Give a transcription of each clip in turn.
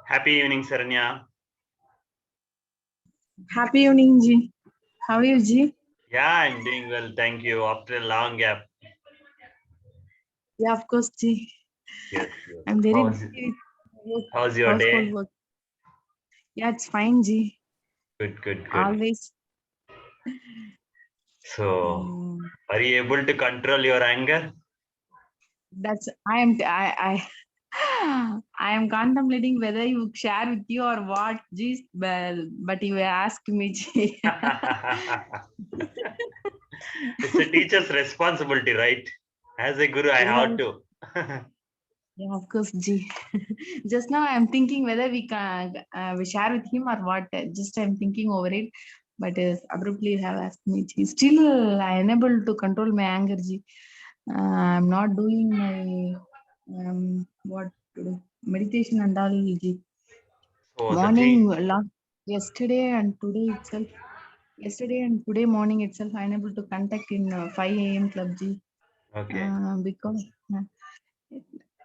Happy evening, Saranya. Happy evening, Ji. How are you, Ji? Yeah, I'm doing well. Thank you. After a long gap. Yeah, of course, Ji. Yes. I'm very busy with How's your household day? work. Yeah, it's fine, Ji. Good. Always. So, are you able to control your anger? I am contemplating whether you share with you or what, Ji. But you asked me, Ji. It's a teacher's responsibility, right? As a guru, I have to. Yeah, of course, Ji. Just now I'm thinking whether we can we share with him or what. Just I'm thinking over it, but abruptly you have asked me, Ji. Still, I unable to control my anger, Ji. I'm not doing my what to do meditation and all, Ji. So Morning, yesterday and today morning itself, I'm able to contact in 5 a.m. club, Ji. Okay. Because.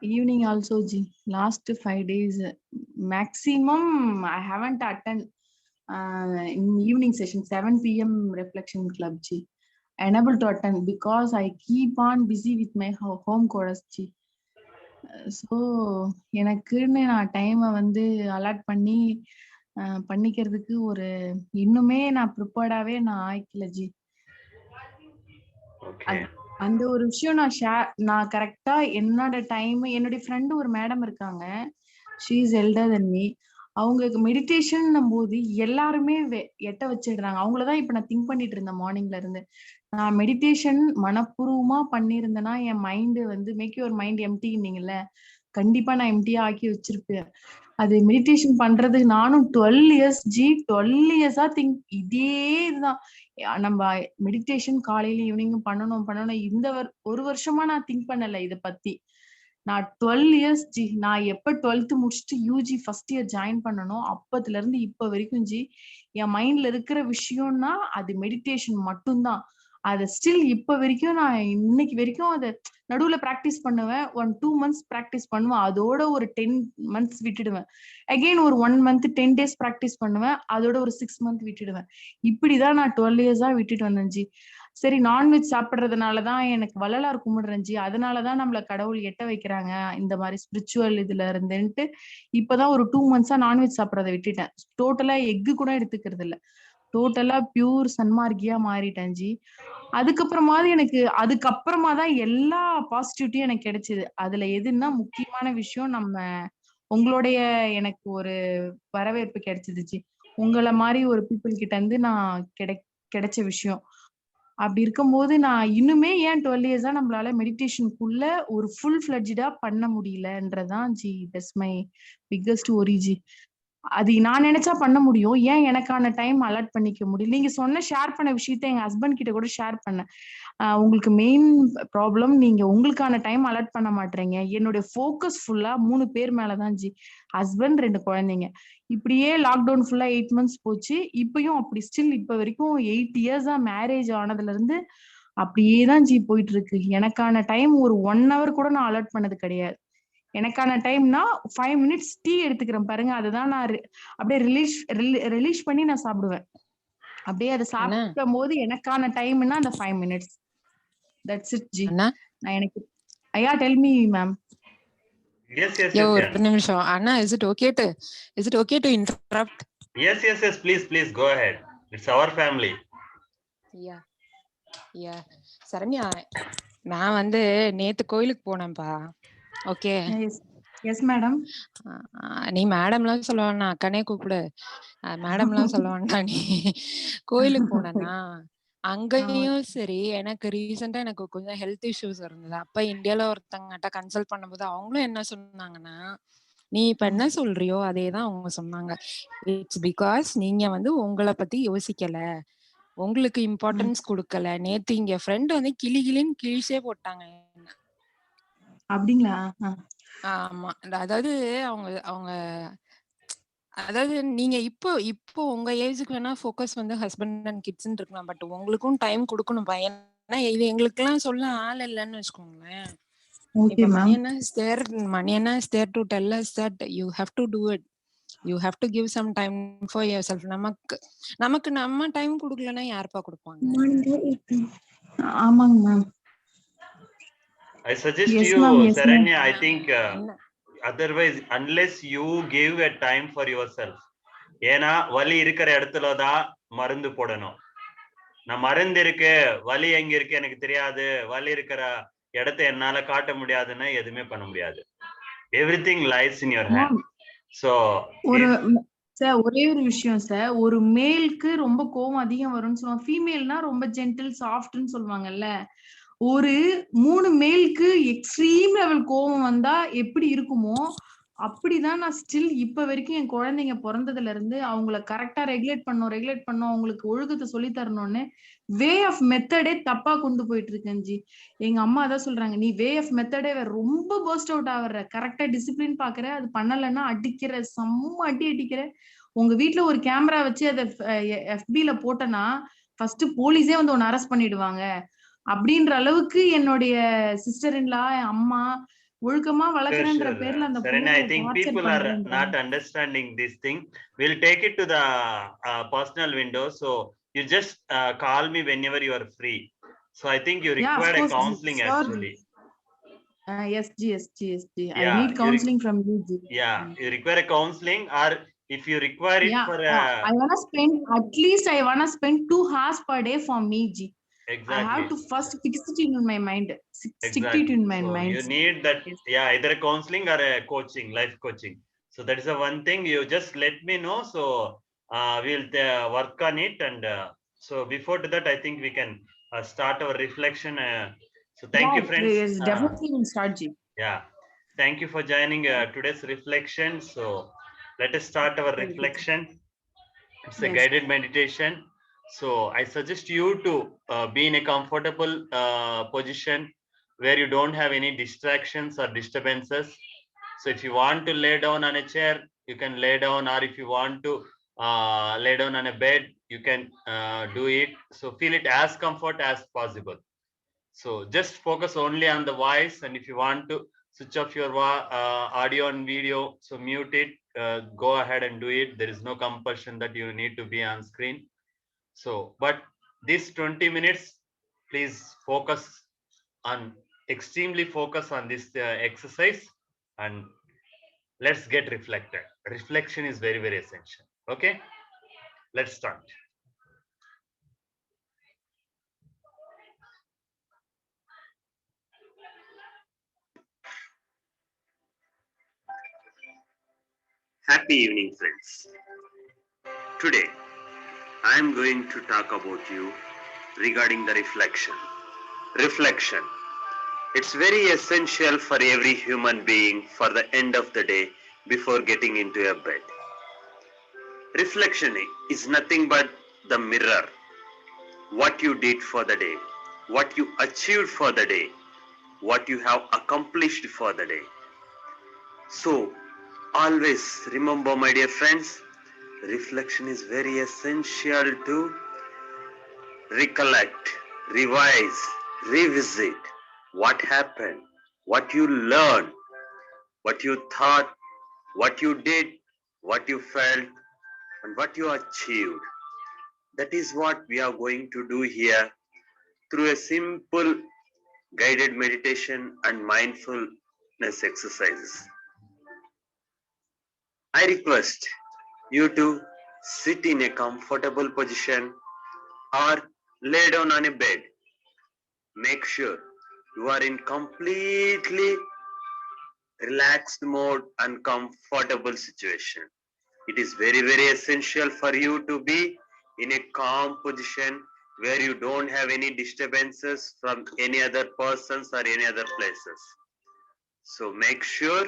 Evening also, Ji. Last 5 days, maximum I haven't attended in evening session 7 p.m. reflection club, Ji. Unable to attend because I keep on busy with my home chorus, Ji. So எனக்குன்னு நான் டைமை வந்து allot பண்ணி பண்ணிக்கிறதுக்கு ஒரு இன்னுமே நான் ப்ரிப்பேர்டாவே நான் ஆயிக்கல, ஜி. அந்த ஒரு விஷயம் நான் கரெக்டா என்னோட டைம், என்னுடைய ஃப்ரெண்டு ஒரு மேடம் இருக்காங்க, she his elder than me. அவங்களுக்கு மெடிடேஷன் போது எல்லாருமே எட்ட வச்சிடுறாங்க. அவங்களதான் இப்ப நான் திங்க் பண்ணிட்டு இருந்தேன் மார்னிங்ல இருந்து. நான் மெடிடேஷன் மனப்பூர்வமா பண்ணிருந்தேன்னா என் மைண்ட் வந்து மேக் யுவர் மைண்ட் எம்டின்னீங்கல்ல, கண்டிப்பா நான் எம்டியா ஆக்கி வச்சிருப்பேன். அது மெடிடேஷன் பண்றது நானும் 12 இயர்ஸ் ஜி, 12 இயர்ஸா திங்க் இதே இதுதான். நம்ம மெடிடேஷன் காலையில ஈவினிங்கும் பண்ணணும். இந்த ஒரு வருஷமா நான் திங்க் பண்ணல இத பத்தி. நான் 12 இயர்ஸ் ஜி. நான் எப்ப 12th முடிச்சுட்டு யூஜி ஃபர்ஸ்ட் இயர் ஜாயின் பண்ணணும், அப்பத்துல இருந்து இப்ப வரைக்கும் ஜி, என் மைண்ட்ல இருக்கிற விஷயம்னா அது மெடிடேஷன் மட்டும்தான். அத ஸ்டில் இப்ப வரைக்கும் நான் இன்னைக்கு வரைக்கும் அத நடுவுல பிராக்டிஸ் பண்ணுவேன். 1-2 months பிராக்டிஸ் பண்ணுவேன். அதோட ஒரு 10 months விட்டுடுவேன். அகைன் ஒரு 1 month 10 days பிராக்டிஸ் பண்ணுவேன். அதோட ஒரு 6 months விட்டுடுவேன். இப்படிதான் நான் 12 இயர்ஸா விட்டுட்டு வந்தேன் ஜி. சரி, நான்வெஜ் சாப்பிடுறதுனாலதான் எனக்கு வள்ளலார் கும்பிடுறேன் ஜி, அதனாலதான் நம்மள கடவுள் எட்ட வைக்கிறாங்க இந்த மாதிரி ஸ்பிரிச்சுவல் இதுல இருந்துட்டு இப்பதான் ஒரு 2 months நான்வெஜ் சாப்பிடறதை விட்டுட்டேன். டோட்டலா எக்கு கூட எடுத்துக்கிறது இல்ல. டோட்டலா பியூர் சன்மார்க்கியா மாறிட்டேன் ஜி. அதுக்கப்புறமா தான் எல்லா பாசிட்டிவிட்டியும் எனக்கு கிடைச்சது. அதுல எதுன்னா முக்கியமான விஷயம், நம்ம உங்களுடைய எனக்கு ஒரு வரவேற்பு கிடைச்சது ஜி. உங்களை மாதிரி ஒரு பீப்புள் கிட்ட இருந்து நான் கிடைச்ச விஷயம். அப்படி இருக்கும்போது நான் இன்னுமே ஏன் 12 இயர்ஸா நம்மளால மெடிடேஷனுக்குள்ள ஒரு ஃபுல் ஃபிளட்ஜா பண்ண முடியலன்றதான் ஜி, தட்ஸ் மை பிக்கஸ்ட் ஒரி ஜி. அது நான் நினைச்சா பண்ண முடியும், ஏன் எனக்கான டைம் அலாட் பண்ணிக்க முடியல? நீங்க சொன்ன ஷேர் பண்ண விஷயத்த எங்க ஹஸ்பண்ட் கிட்ட கூட ஷேர் பண்ணேன். உங்களுக்கு மெயின் ப்ராப்ளம் நீங்க உங்களுக்கான டைம் அலாட் பண்ண மாட்டீங்க. என்னுடைய ஃபோக்கஸ் ஃபுல்லா 3 பேர் மேலதான் ஜி. ஹஸ்பண்ட், 2 குழந்தைங்க. இப்படியே லாக்டவுன் ஃபுல்லா 8 months போச்சு. இப்பயும் அப்படி ஸ்டில் இப்ப வரைக்கும் 8 இயர்ஸா மேரேஜ் ஆனதுல இருந்து அப்படியேதான் ஜி போயிட்டு இருக்கு. எனக்கான டைம் ஒரு 1 hour கூட நான் அலாட் பண்ணது கிடையாது. எனக்கான டைம்னா 5 minutes டீ எடுத்துக்கிறேன் பாருங்க, அதுதான் நான் அப்படியே ரிலீஸ் பண்ணி நான் சாப்பிடுவேன். அப்படியே அதை சாப்பிடும் போது எனக்கான டைம்னா அந்த 5 minutes. That's it G. நான் எனக்கு ஐயா tell me ma'am. Yes, yes, யோ yes, ஒரு yeah. நிமிஷம் அண்ணா, is it okay to interrupt? Yes, yes, yes, please go ahead. It's our family. Yeah yeah Saranya, நான் வந்து நேத்து கோயிலுக்கு போனேன்ப்பா. Okay, yes yes madam. நீ மேடம்லாம் சொல்ல வேணாம், அக்கனே கூப்பிடு. மேடம்லாம் சொல்ல வேண்டாம். நீ கோயிலுக்கு போனேன்னா அங்கேயும் சரி, எனக்கு ரீசெண்டா எனக்கு கொஞ்சம் ஹெல்த் இஷ்யூஸ் இருந்தது. அப்ப இந்தியால ஒருத்தங்கிட்ட கன்சல்ட் பண்ணும்போது அவங்களும் என்ன சொன்னாங்கன்னா, நீ இப்ப என்ன சொல்றியோ அதேதான் அவங்க சொன்னாங்க. இட்ஸ் பிகாஸ் நீங்க வந்து உங்களை பத்தி யோசிக்கல, உங்களுக்கு இம்பார்ட்டன்ஸ் கொடுக்கல. நேத்து இங்க ஃப்ரெண்ட் வந்து கிளின்னு கிழிச்சே போட்டாங்க. அப்படிங்களா? ஆமா, அதாவது அவங்க அவங்க அதாவது நீங்க இப்போ இப்போ உங்க ஏஜுக்கு வேணா ஃபோக்கஸ் வந்து ஹஸ்பண்ட் அண்ட் கிட்ஸ்ன்னு இருக்கலாம். பட் உங்களுக்கும் டைம் கொடுக்கணும். ஏன்னா இது எங்களுக்கெல்லாம் சொல்ல ஆள் இல்லைன்னு வச்சுக்கோங்களேன். ஓகே இப்ப மேம். மணி என்ன is there to tell us that you have to do it. You have to give some time for yourself. நமக்கு நம்ம டைம் கொடுக்கலன்னா யாருப்பா கொடுப்பாங்க? ஆமாங்க ma'am. I suggest Yes, you, ma'am. Yes, Saranya, ma'am. I think otherwise, unless you give a time for yourself, ஏன்னா வலி இருக்கிற இடத்துலதான் மருந்து போடணும். நான் மருந்து இருக்கு, வலி எங்க இருக்கு எனக்கு தெரியாது, வலி இருக்கிற இடத்தை என்னால காட்ட முடியாதுன்னா எதுவுமே பண்ண முடியாது. Everything lies in your hand. So sir ஒரே ஒரு விஷயம் சார், ஒரு மேலுக்கு ரொம்ப கோவம் அதிகம் வரும்னு சொல்லுவாங்க, ஃபீமேல்னா ரொம்ப ஜென்டில் சாஃப்ட்னு சொல்லுவாங்கல்ல. ஒரு 3 மேலுக்கு எக்ஸ்ட்ரீம் லெவல் கோவம் வந்தா எப்படி இருக்குமோ அப்படிதான் நான் ஸ்டில் இப்ப வரைக்கும் என் குழந்தைங்க பிறந்ததுல இருந்து அவங்கள கரெக்டா ரெகுலேட் பண்ணும், அவங்களுக்கு ஒழுக்கத்தை சொல்லி தரணும்னு வே ஆஃப் மெத்தடே தப்பா கொண்டு போயிட்டு இருக்கேன் ஜி. எங்க அம்மா அதான் சொல்றாங்க, நீ வே ஆஃப் மெத்தடே ரொம்ப பர்ஸ்ட் அவுட் ஆகுற, கரெக்டா டிசிப்ளின் பாக்குற, அது பண்ணலன்னா அடிக்கிற, செம்ம அடிக்கிற. உங்க வீட்டுல ஒரு கேமரா வச்சு அதை FB-ல போட்டனா ஃபர்ஸ்ட் போலீஸே வந்து உன்னை அரெஸ்ட் பண்ணிடுவாங்க அப்படின்ற அளவுக்கு என்னுடைய சிஸ்டர் இன்லா, அம்மா ஒழுக்கமா வளர்க்கறன்ற பேர்ல அந்த Saranya, I think people are not understanding this thing. We'll take it to the personal window. So you just call me whenever you are free. So I think you require a counseling actually. Yes, G. I need counseling from you, G. Yeah, you require a counseling, or if you require it for I wanna spend 2 hours per day for me, G. Exactly. I have to first fix it in my mind. Stick it in my mind. You need that, either a counseling or a coaching, life coaching. So that is the one thing. You just let me know. So we'll work on it. And so before that, I think we can start our reflection. So thank you, friends. Yes, definitely we'll start, G. Yeah. Thank you for joining today's reflection. So let us start our reflection. It's a guided meditation. So I suggest you to be in a comfortable position where you don't have any distractions or disturbances. So if you want to lay down on a chair, you can lay down, or if you want to lay down on a bed, you can do it. So feel it as comfort as possible. So just focus only on the voice, and if you want to switch off your audio and video, so mute it, go ahead and do it. There is no compulsion that you need to be on screen. So, but this 20 minutes, please extremely focus on this exercise, and let's get reflected. Reflection is very, very essential. Okay, let's start. Happy evening, friends. Today, I am going to talk about you regarding the reflection. Reflection. It's very essential for every human being for the end of the day before getting into a bed. Reflection is nothing but the mirror. What you did for the day, what you achieved for the day, what you have accomplished for the day. So, always remember, my dear friends, reflection is very essential to recollect, revise, revisit what happened, what you learned, what you thought, what you did, what you felt, and what you achieved. That is what we are going to do here through a simple guided meditation and mindfulness exercises. I request you to sit in a comfortable position or lay down on a bed. Make sure you are in completely relaxed mode and comfortable situation. It is very, very essential for you to be in a calm position where you don't have any disturbances from any other persons or any other places. So make sure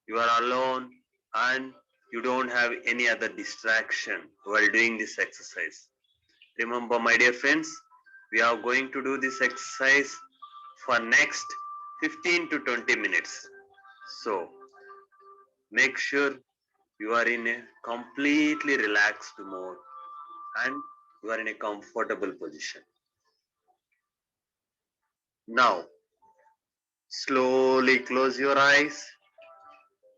you are alone and you don't have any other distraction while doing this exercise. Remember, my dear friends, we are going to do this exercise for next 15 to 20 minutes. So make sure you are in a completely relaxed mode and you are in a comfortable position. Now, slowly close your eyes.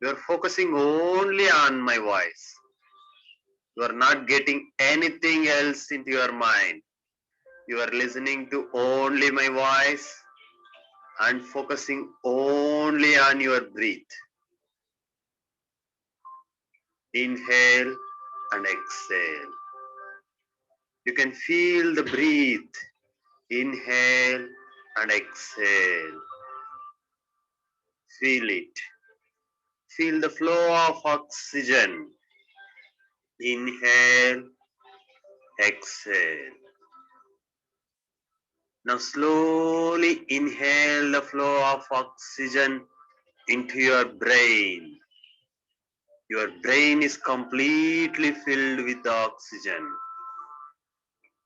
You are focusing only on my voice. You are not getting anything else into your mind. You are listening to only my voice and focusing only on your breath. Inhale and exhale. You can feel the breath. Inhale and exhale. Feel it. Feel the flow of oxygen. Inhale, exhale. Now slowly inhale the flow of oxygen into your brain. Your brain is completely filled with oxygen.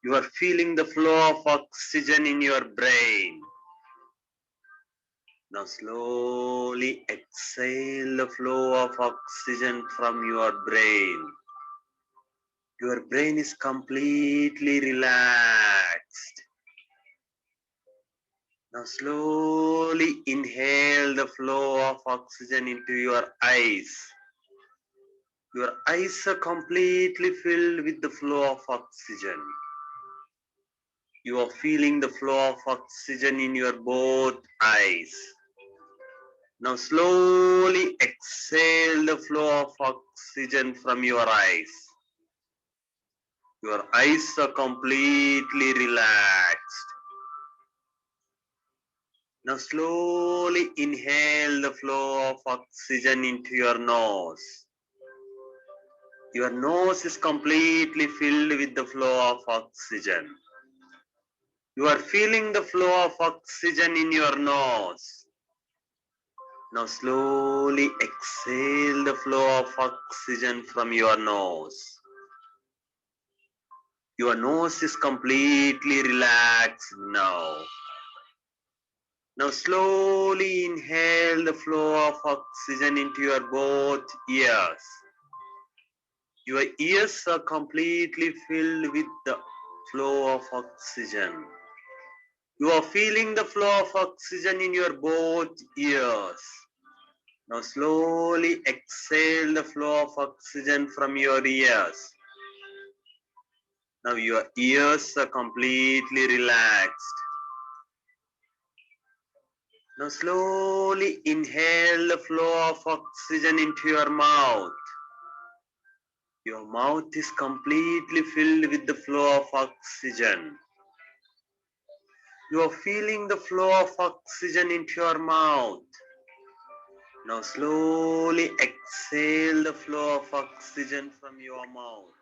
You are feeling the flow of oxygen in your brain. Now slowly exhale the flow of oxygen from your brain. Your brain is completely relaxed. Now slowly inhale the flow of oxygen into your eyes. Your eyes are completely filled with the flow of oxygen. You are feeling the flow of oxygen in your both eyes. Now slowly exhale the flow of oxygen from your eyes. Your eyes are completely relaxed. Now slowly inhale the flow of oxygen into your nose. Your nose is completely filled with the flow of oxygen. You are feeling the flow of oxygen in your nose. Now slowly exhale the flow of oxygen from your nose. Your nose is completely relaxed now. Now slowly inhale the flow of oxygen into your both ears. Your ears are completely filled with the flow of oxygen. You are feeling the flow of oxygen in your both ears. Now slowly exhale the flow of oxygen from your ears. Now your ears are completely relaxed. Now slowly inhale the flow of oxygen into your mouth. Your mouth is completely filled with the flow of oxygen. You are feeling the flow of oxygen into your mouth. Now slowly exhale the flow of oxygen from your mouth.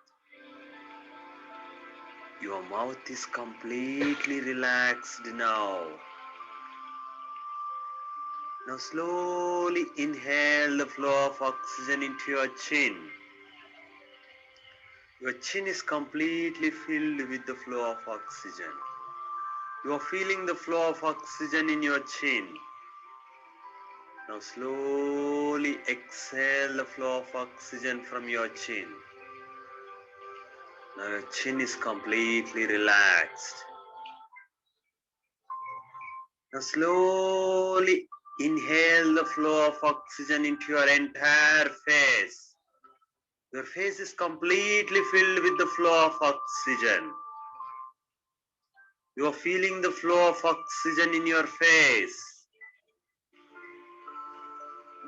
Your mouth is completely relaxed now. Now slowly inhale the flow of oxygen into your chin. Your chin is completely filled with the flow of oxygen. You are feeling the flow of oxygen in your chin. Now slowly exhale the flow of oxygen from your chin. Now your chin is completely relaxed. Now slowly inhale the flow of oxygen into your entire face. Your face is completely filled with the flow of oxygen. You are feeling the flow of oxygen in your face.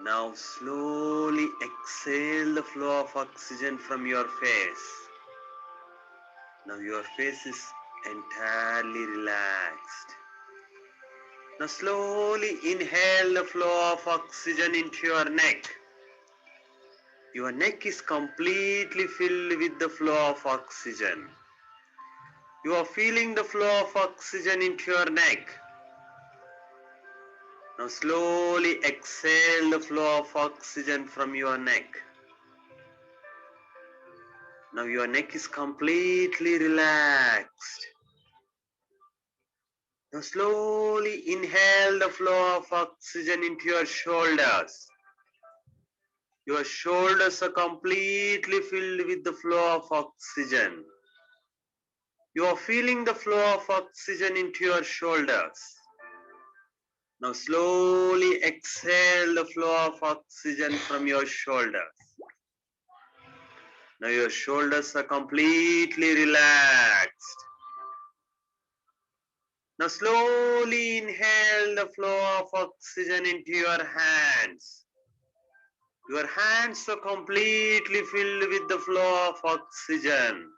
Now slowly exhale the flow of oxygen from your face. Now your face is entirely relaxed. Now slowly inhale the flow of oxygen into your neck. Your neck is completely filled with the flow of oxygen. You are feeling the flow of oxygen into your neck. Now slowly exhale the flow of oxygen from your neck. Now your neck is completely relaxed. Now slowly inhale the flow of oxygen into your shoulders. Your shoulders are completely filled with the flow of oxygen. You are feeling the flow of oxygen into your shoulders. Now slowly exhale the flow of oxygen from your shoulders. Now your shoulders are completely relaxed. Now slowly inhale the flow of oxygen into your hands. Your hands are completely filled with the flow of oxygen.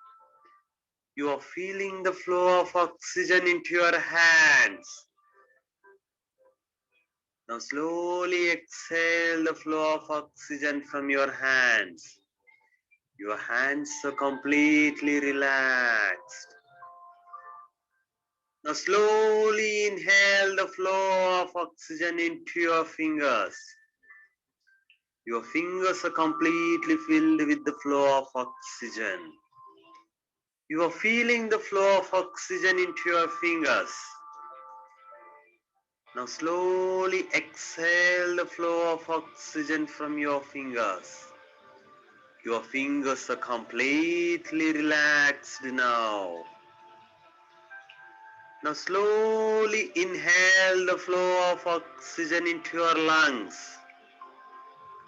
You are feeling the flow of oxygen into your hands. Now slowly exhale the flow of oxygen from your hands. Your hands are completely relaxed. Now slowly inhale the flow of oxygen into your fingers. Your fingers are completely filled with the flow of oxygen. You are feeling the flow of oxygen into your fingers. Now slowly exhale the flow of oxygen from your fingers. Your fingers are completely relaxed now. Now slowly inhale the flow of oxygen into your lungs.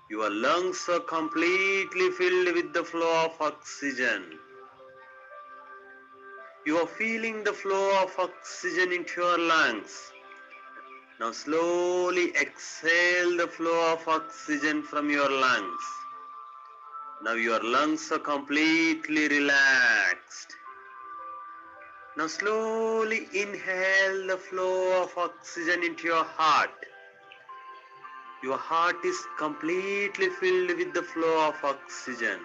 Your lungs are completely filled with the flow of oxygen. You are feeling the flow of oxygen into your lungs. Now slowly exhale the flow of oxygen from your lungs. Now your lungs are completely relaxed. Now slowly inhale the flow of oxygen into your heart. Your heart is completely filled with the flow of oxygen.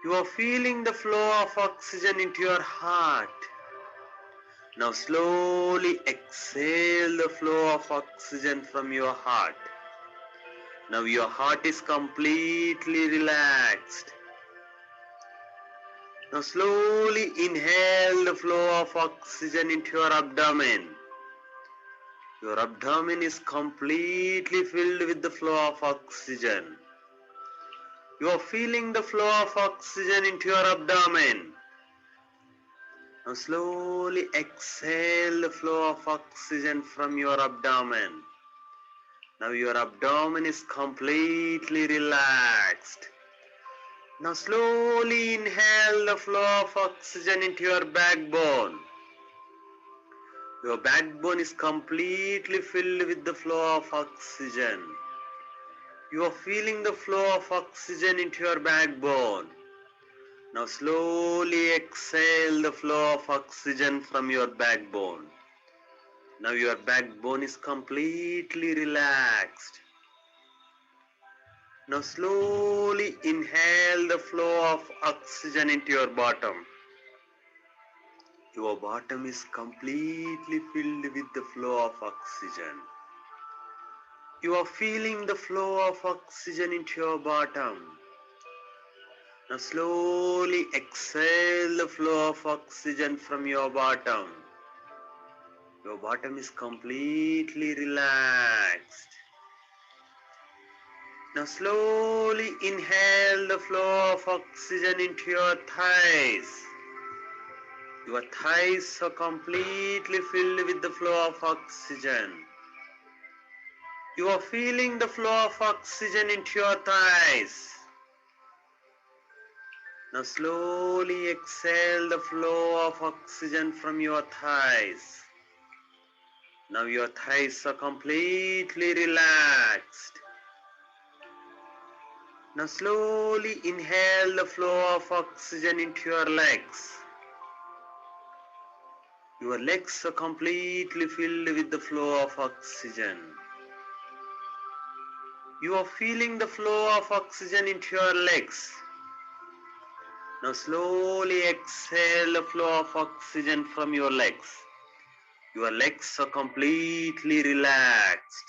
You are feeling the flow of oxygen into your heart. Now slowly exhale the flow of oxygen from your heart. Now your heart is completely relaxed. Now slowly inhale the flow of oxygen into your abdomen. Your abdomen is completely filled with the flow of oxygen. You are feeling the flow of oxygen into your abdomen. Now slowly exhale the flow of oxygen from your abdomen. Now your abdomen is completely relaxed. Now slowly inhale the flow of oxygen into your backbone. Your backbone is completely filled with the flow of oxygen. You are feeling the flow of oxygen into your backbone. Now slowly exhale the flow of oxygen from your backbone. Now your backbone is completely relaxed. Now slowly inhale the flow of oxygen into your bottom. Your bottom is completely filled with the flow of oxygen. You are feeling the flow of oxygen into your bottom. Now slowly exhale the flow of oxygen from your bottom. Your bottom is completely relaxed. Now slowly inhale the flow of oxygen into your thighs. Your thighs are completely filled with the flow of oxygen. You are feeling the flow of oxygen into your thighs. Now slowly exhale the flow of oxygen from your thighs. Now your thighs are completely relaxed. Now slowly inhale the flow of oxygen into your legs. Your legs are completely filled with the flow of oxygen. You are feeling the flow of oxygen into your legs. Now slowly exhale the flow of oxygen from your legs. Your legs are completely relaxed.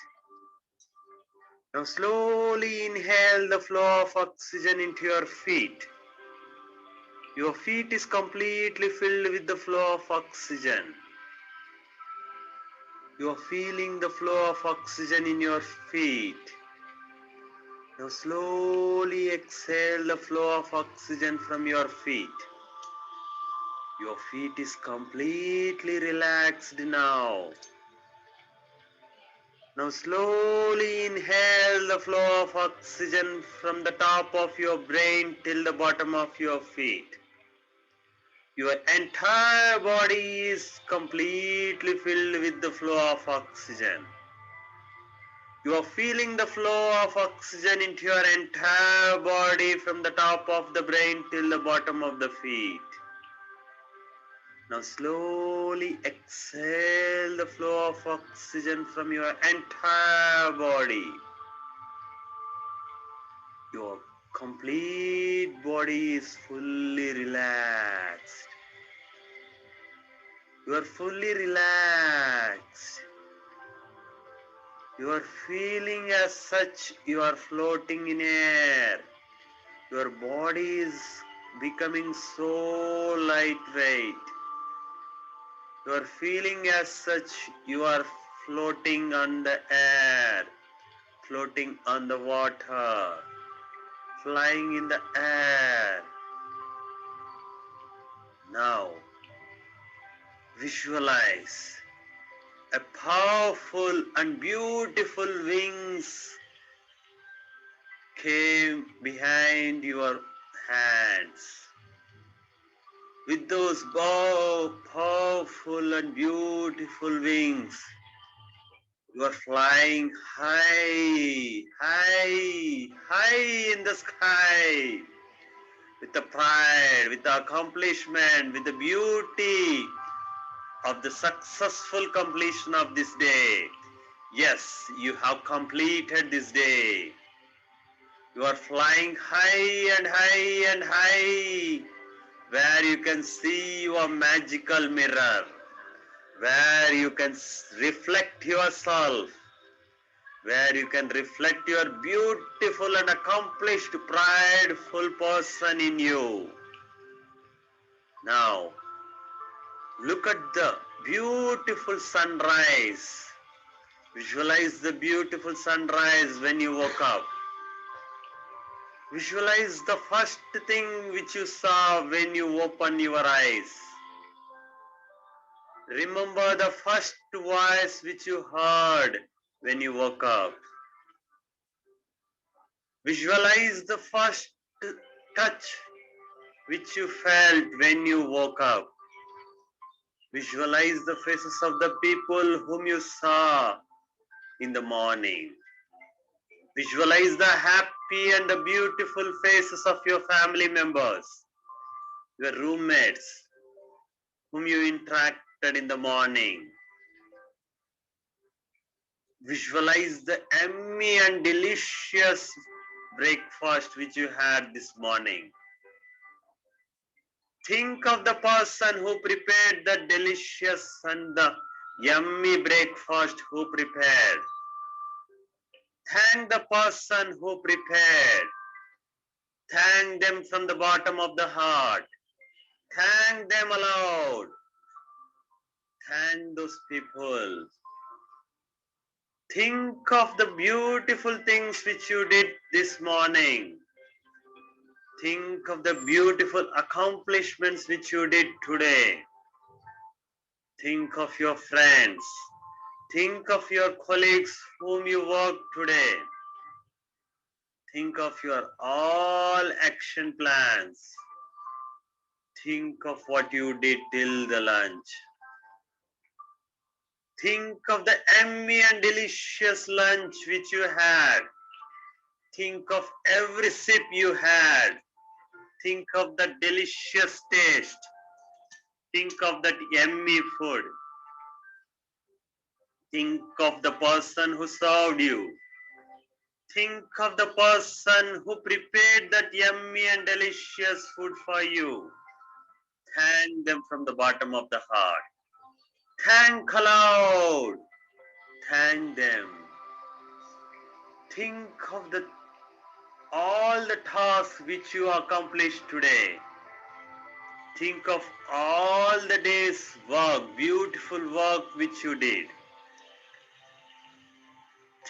Now slowly inhale the flow of oxygen into your feet. Your feet is completely filled with the flow of oxygen. You are feeling the flow of oxygen in your feet. Now slowly exhale the flow of oxygen from your feet. Your feet is completely relaxed now. Now slowly inhale the flow of oxygen from the top of your brain till the bottom of your feet. Your entire body is completely filled with the flow of oxygen. You are feeling the flow of oxygen into your entire body from the top of the brain till the bottom of the feet. Now slowly exhale the flow of oxygen from your entire body. Your complete body is fully relaxed. You are fully relaxed. You are feeling as such you are floating in air. Your body is becoming so lightweight. You are feeling as such you are floating on the air, floating on the water, flying in the air. Now, visualize a powerful and beautiful wings came behind your hands. With those powerful and beautiful wings, you are flying high, high, high in the sky with the pride, with the accomplishment, with the beauty of the successful completion of this day. Yes, you have completed this day. You are flying high and high and high, where you can see your magical mirror, where you can reflect yourself, where you can reflect your beautiful and accomplished, prideful person in you. Now, look at the beautiful sunrise. Visualize the beautiful sunrise when you woke up. Visualize the first thing which you saw when you opened your eyes. Remember the first voice which you heard when you woke up. Visualize the first touch which you felt when you woke up. Visualize the faces of the people whom you saw in the morning. Visualize the happy and the beautiful faces of your family members, your roommates, whom you interacted in the morning. Visualize the yummy and delicious breakfast which you had this morning. Think of the person who prepared the delicious and the yummy breakfast who prepared. Thank the person who prepared. Thank them from the bottom of the heart. Thank them aloud. Thank those people. Think of the beautiful things which you did this morning. Think of the beautiful accomplishments which you did today. Think of your friends. Think of your colleagues whom you worked today. Think of your all action plans. Think of what you did till the lunch. Think of the yummy and delicious lunch which you had. Think of every sip you had. Think of the delicious taste. Think of that yummy food. Think of the person who served you. Think of the person who prepared that yummy and delicious food for you. Thank them from the bottom of the heart. Thank aloud. Thank them. Think of all the tasks which you accomplished today. Think of all the day's work, beautiful work which you did.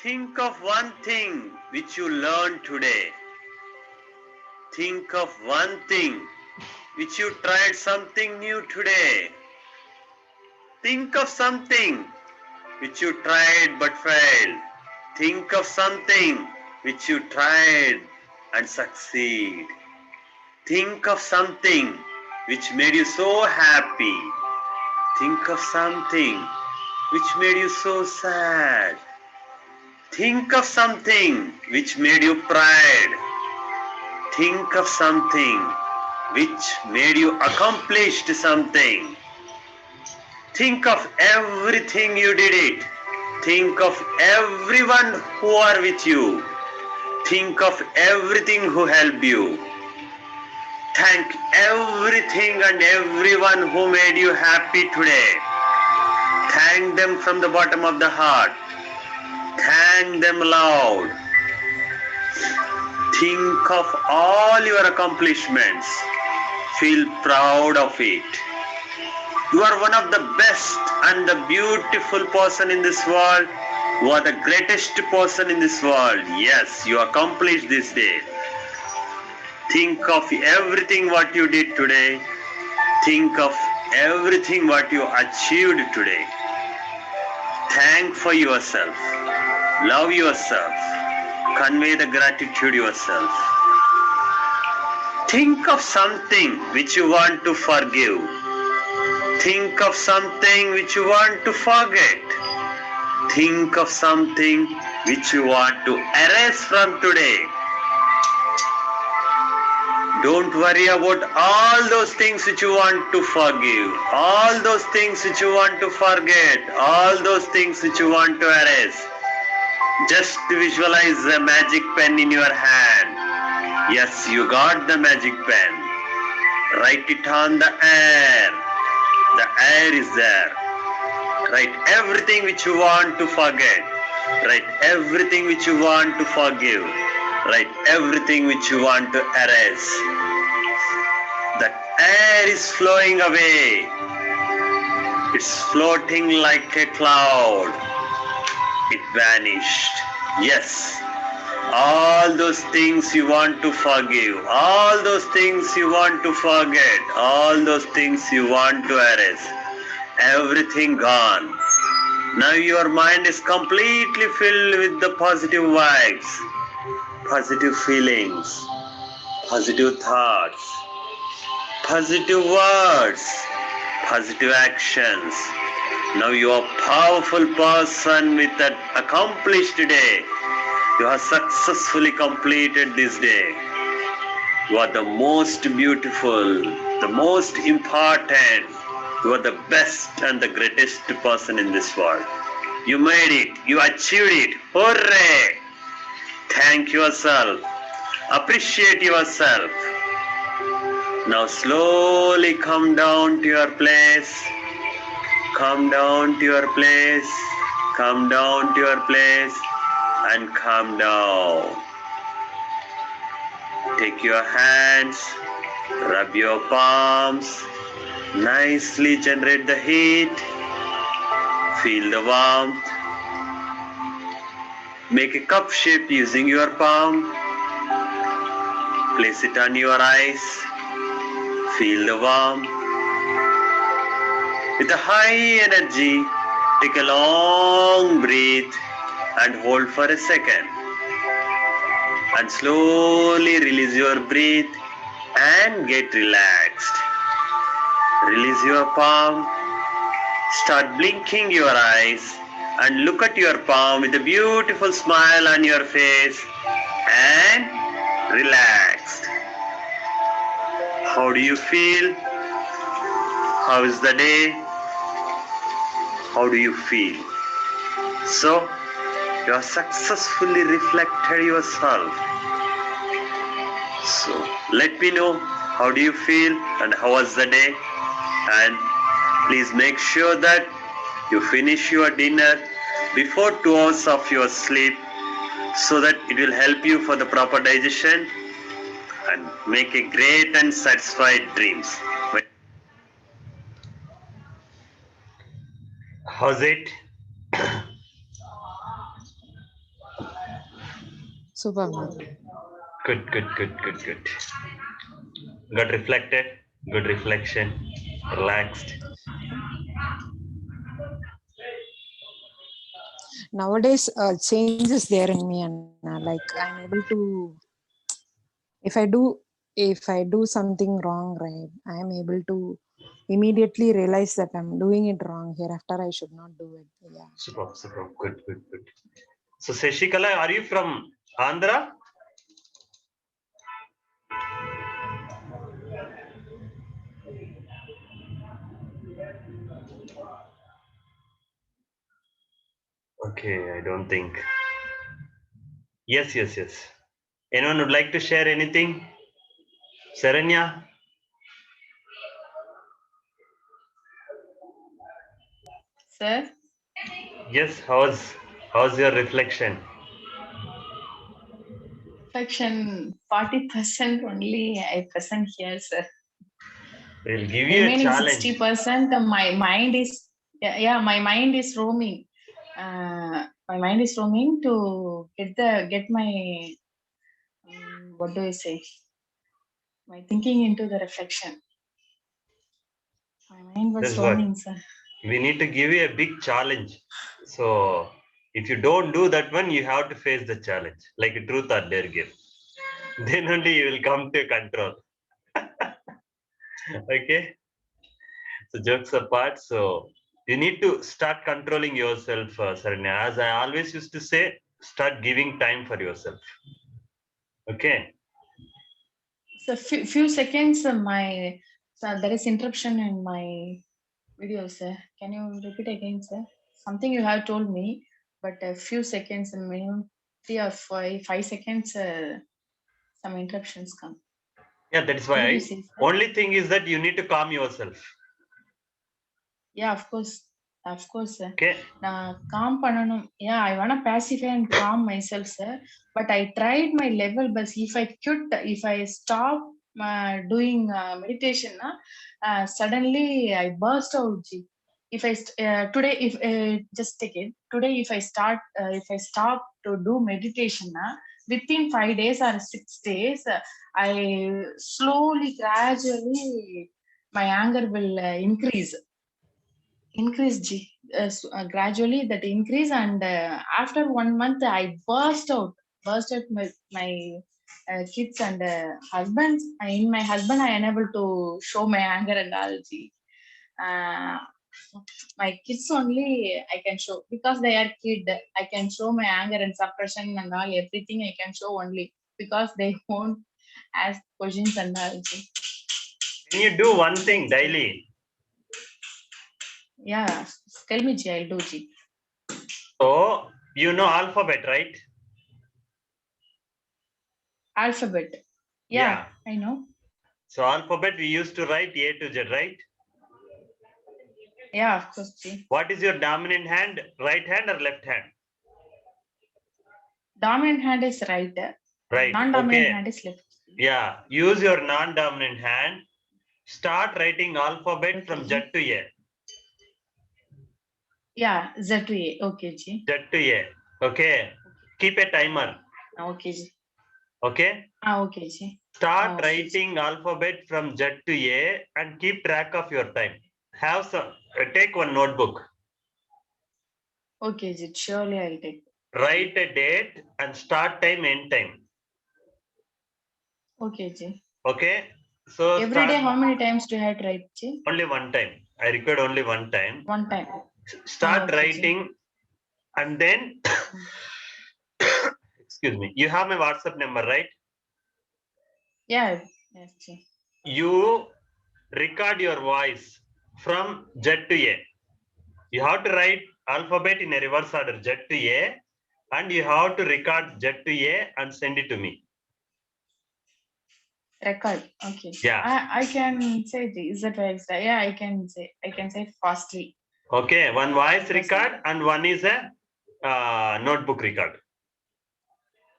Think of one thing which you learned today. Think of one thing which you tried something new today. Think of something which you tried but failed. Think of something which you tried and succeed. Think of something which made you so happy. Think of something which made you so sad. Think of something which made you proud. Think of something which made you accomplished something. Think of everything you did it. Think of everyone who are with you. Think of everything who helped you. Thank everything and everyone who made you happy today. Thank them from the bottom of the heart. Thank them loud. Think of all your accomplishments. Feel proud of it. You are one of the best and the beautiful person in this world. You are the greatest person in this world. Yes, you accomplished this day. Think of everything what you did today. Think of everything what you achieved today. Thank for yourself. Love yourself. Convey the gratitude yourself. Think of something which you want to forgive. Think of something which you want to forget. Think of something which you want to erase from today. Don't worry about all those things which you want to forgive, all those things which you want to forget, all those things which you want to erase. Just visualize the magic pen in your hand. Yes, you got the magic pen. Write it on the air. The air is there. Write everything which you want to forget. Write everything which you want to forgive. Write everything which you want to erase. The air is flowing away. It's floating like a cloud. It vanished. Yes. All those things you want to forgive, all those things you want to forget, all those things you want to erase, everything gone. Now your mind is completely filled with the positive vibes, positive feelings, positive thoughts, positive words, positive actions. Now you are a powerful person with an accomplished day. You have successfully completed this day. You are the most beautiful, the most important. You are the best and the greatest person in this world. You made it. You achieved it. Hooray! Thank yourself. Appreciate yourself. Now slowly come down to your place. Come down to your place. Come down to your place. And calm down. Take your hands, rub your palms, nicely generate the heat, feel the warmth. Make a cup shape using your palm, place it on your eyes, feel the warmth. With a high energy, take a long breath and hold for a second. And slowly release your breath and get relaxed. Release your palm. Start blinking your eyes and look at your palm with a beautiful smile on your face and relaxed. How do you feel? How is the day? How do you feel? So, you have successfully reflected yourself. So, let me know how do you feel and how was the day, and please make sure that you finish your dinner before 2 hours of your sleep so that it will help you for the proper digestion and make a great and satisfied dreams. How's it? Super, ma'am. Good. Got reflected, good reflection, relaxed. Nowadays, change is there in me, and like I'm able to, if I do something wrong, right, I am able to immediately realize that I'm doing it wrong. Hereafter, I should not do it. Yeah. Super. Good. So Seshikala, are you from Andhra? Okay, I don't think. Yes. Anyone would like to share anything? Saranya? Sir, Yes, how's your reflection? reflection 40% only I present here, sir. We'll give you a Remaining challenge. 60%, my mind is my mind is roaming. My mind is roaming to get my what do I say? My thinking into the reflection. My mind was That's what. roaming, sir. We need to give you a big challenge. So if you don't do that one, you have to face the challenge, like a truth or dare game. Then only you will come to control. Okay. So jokes apart, so you need to start controlling yourself, Saranya. As I always used to say, start giving time for yourself. Okay. So few seconds, there is interruption in my video, sir. Can you repeat again, sir? Something you have told me, but a few seconds, minimum 3 or 5 seconds, some interruptions come. Yeah, that is why. What did you say, sir? Only thing is that you need to calm yourself. Yeah, of course, sir. Okay. Calm pananum. Yeah, I wanna pacify and calm myself, sir. But I tried my level, but if I stop doing meditation, suddenly I burst out. Ji. If I today, if just take it today, if I stop to do meditation, within 5 days or 6 days, I slowly, gradually, my anger will increase. Gradually that increase, and after 1 month I burst out my kids and husband. In my husband I unable to show my anger and all. uh, my kids only I can show, because they are kid. I can show my anger and suppression and all, everything I can show only because they won't ask questions and all. Can you do one thing daily? Yeah, tell me, Ji, I'll do, Ji. So you know alphabet, right? Alphabet. Yeah, I know. So alphabet we used to write A to Z, right? Yeah, of course, Ji. What is your dominant hand, right hand or left hand? Dominant hand is right. Right. Non-dominant Okay. hand is left. Yeah, use your non-dominant hand. Start writing alphabet Okay, from Ji. Z to A. Yeah, Z to A. Okay, Ji. Z to A. Okay. Keep a timer. Okay, Ji. Okay. Okay, Ji. Start Okay, writing alphabet from Z to A and keep track of your time. Have some. Take one notebook. Okay, Ji. Surely I'll take. Write a date and start time, end time. Okay, Ji. Okay. So Every day, how many times do I have to write, Ji? Only one time. I required only one time. One time. Start okay, writing, and then excuse me. You have my WhatsApp number, right? Yeah. Yes, Ji. You record your voice from Z to A. You have to write alphabet in a reverse order, Z to A, and you have to record Z to A and send it to me. Record. Okay. Yeah. I can say Ji. Is that right? Yeah, I can say it fastly. Okay, one voice Yes. record and one is a notebook record.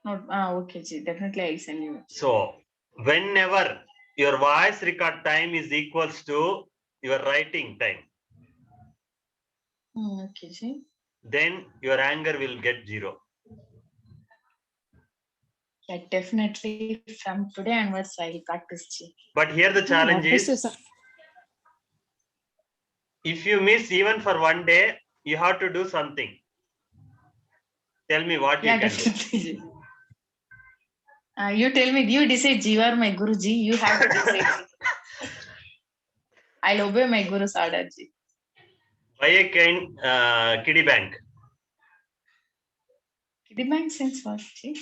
No, okay, Ji. Definitely I'll send you. So whenever your voice record time is equals to your writing time, Okay, Ji. then your anger will get 0. Yeah, definitely from today onwards I'll practice, Ji. But here the challenge Practice is, is- if you miss even for one day, you have to do something. Tell me what Yeah, you can do. definitely, Ji. You tell me, you decide, Ji. You are my Guruji. You have to decide, Ji. I'll obey my Guru's order, Ji. Buy a kind kiddie bank. Kiddie bank sense what, Ji?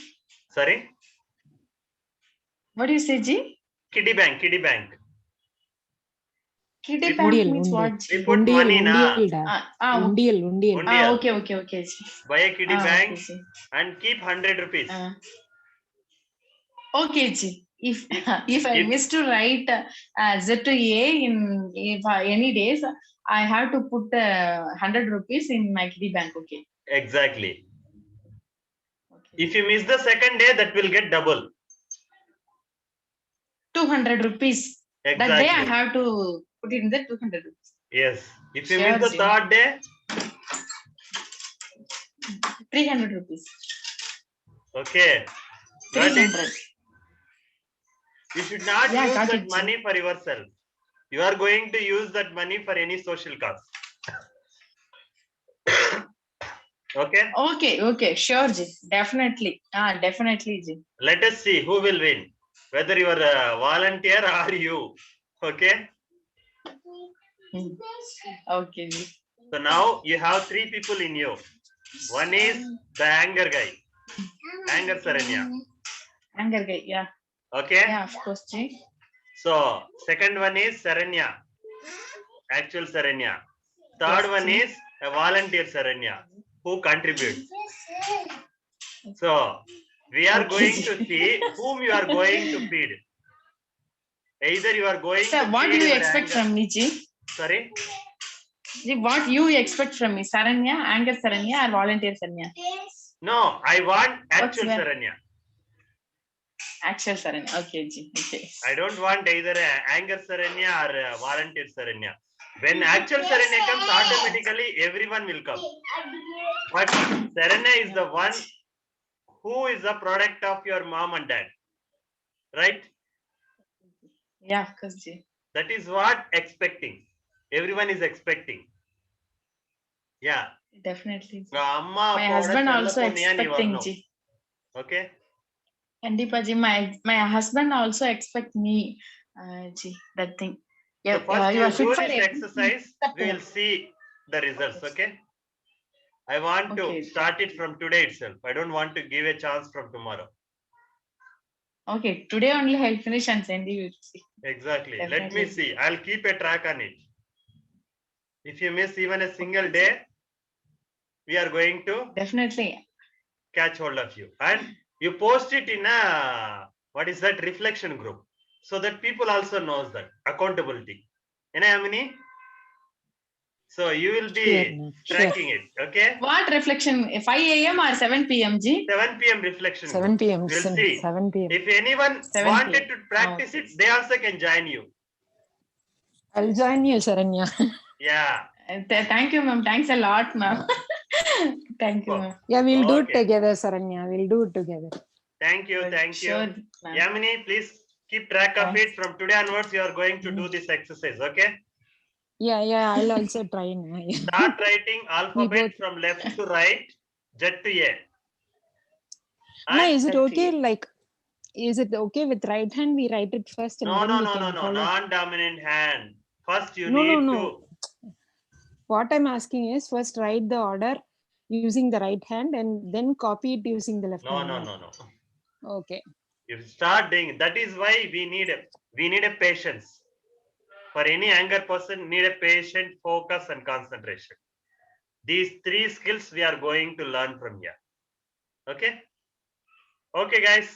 Sorry? What do you say, Ji? Kiddie bank, kiddie bank. Kiddie We bank Undial, means undial. what, We Ji? put money na. Undial, da. Undial, undial. Undial. Okay, Ji. Buy a kiddie bank Okay, Ji. and keep 100 rupees. Okay, Ji. If I if- miss to write Z to A in any days, I have to put 100 rupees in my kiddie bank. Okay. Exactly. Okay. If you miss the second day, that will get double. 200 rupees. Exactly. That day I have to put it in the 200 rupees. Yes. If you Sure, miss the Ji. third day, 300 rupees. okay. Got it? 300. You should not Yeah, use got that it, Ji. money for yourself. You are going to use that money for any social cause. Okay. Okay. Sure, Ji. Definitely. Definitely, Ji. Let us see who will win, whether you are a volunteer or you. Okay. Okay, Ji. So now you have 3 people in you. One is the anger guy, anger Saranya. Anger guy. Yeah. Okay. Yeah, of course, Ji. So second one is Saranya, actual Saranya. Third Yes, one Ji. is a volunteer Saranya who contributes. So we are Okay, going Ji. to see whom you are going to feed. Either you are going Sir, to what do feed you your expect anger. from me, Ji? Sorry. Ji, what you expect from me? Saranya, anger Saranya, or volunteer Saranya? No, I want actual that? Saranya. Actual Saranya. Okay, Ji. Okay. I don't want either a anger Saranya or a volunteer Saranya. When actual Saranya comes, automatically everyone will come. But Saranya is the one who is the product of your mom and dad. Right? Yeah, of course, Ji. That is what expecting. Everyone is expecting. Yeah. Definitely. Ji. Amma, My appa husband oda also chella ponniya nee expecting, varano. Ji. Okay. Kandipa, Ji. My husband also expect me, Ji, that thing. Yeah, So first you you are fit do for this everything. exercise, we will see the results. Okay. I want Okay. to start it from today itself. I don't want to give a chance from tomorrow. Okay, today only I'll finish and send you. See. Exactly. Let Definitely. me see. I'll keep a track on it. If you miss even a single day, we are going to Definitely. catch hold of you. And you post it in a, what is that, reflection group. So that people also knows that. Accountability. Amini? So you will be Sure. tracking it. Okay? What reflection? 5 a.m. or 7 p.m. Ji? 7 p.m. reflection 7 group. p.m. We'll see. 7 p.m. If anyone 7 wanted PM. to practice Okay. it, they also can join you. I'll join you, Saranya. Yeah. Thank you, ma'am. Thanks a lot, ma'am. Thank you, Oh. ma'am. Yeah, we'll do it Okay. together, Saranya. We'll do it together. Thank you. Thank you. Sure, ma'am. Yamini, please keep track of Thanks. it. From today onwards, you are going to do this exercise. Okay? Yeah, I'll also try now. Start writing alphabet both- from left to right, Z to A. Anna, And is it That's okay? it. Like, is it okay with right hand? We write it first and no, then no, we no, can no, no, follow. non-dominant hand. First, you No, need no, to. no. what I'm asking is first write the order using the right hand and then copy it using the left hand. No. Okay. You start doing. That is why we need a patience. For any anger person, need a patient, focus, and concentration. These 3 skills we are going to learn from here. Okay. Okay, guys.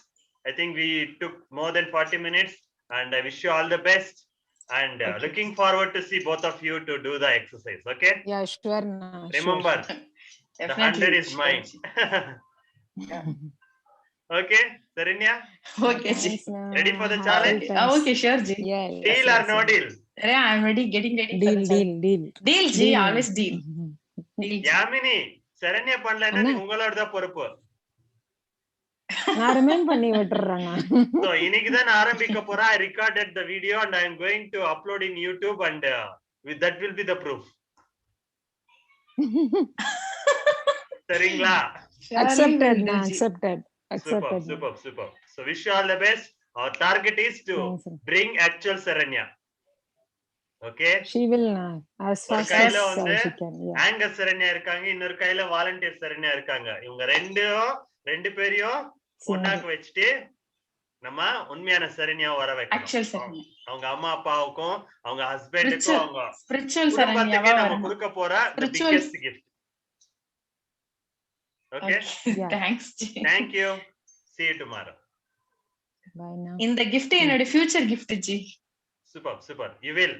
I think we took more than 40 minutes, and I wish you all the best. And Okay. looking forward to see both of you to do the exercise. Okay. Yeah, sure. Remember, the 100 is mine. Okay, Saranya. Okay, Ji. Ready for the challenge? Okay, sure, Ji. Yeah. Deal or no deal? Yeah, I'm ready. Getting ready. for Deal, the challenge. deal. Deal, Ji. Always deal. Deal, Ji. Yamini, Saranya பண்ணலன்னா அண்ணா. உங்களோட தான் பொறுப்பு. நான் remind பண்ணி விட்டுறேன். So இன்னைக்கு தான் நான் ஆரம்பிக்க போறேன். I recorded the video and I am going to upload in YouTube, and that will be the proof. சரிங்களா? Accepted. Surely, Ji. Accepted. Super. So wish you all the best. Our target is to bring actual Saranya. Okay. She will as fast as கையில வந்து she can. Yeah. Anchor Saranya இருக்காங்க, இன்னொரு கையில volunteer Saranya இருக்காங்க. இவங்க ரெண்டு பேரையும் ஒண்ணாக்கு வச்சுட்டு நம்ம உண்மையான சரண்யா வர Actual வைக்கணும். Saranya. அவங்க அம்மா அப்பாவுக்கும் அவங்க ஹஸ்பண்டுக்கும் அவங்க Spiritual குடும்பத்துக்கே Saranya. நம்ம கொடுக்க போற the Spiritual. biggest gift. Okay. Yeah. Thanks, Ji. Thank you. See you tomorrow. Bye now. இந்த gift என்னோட future gift, Ji. Super. You will.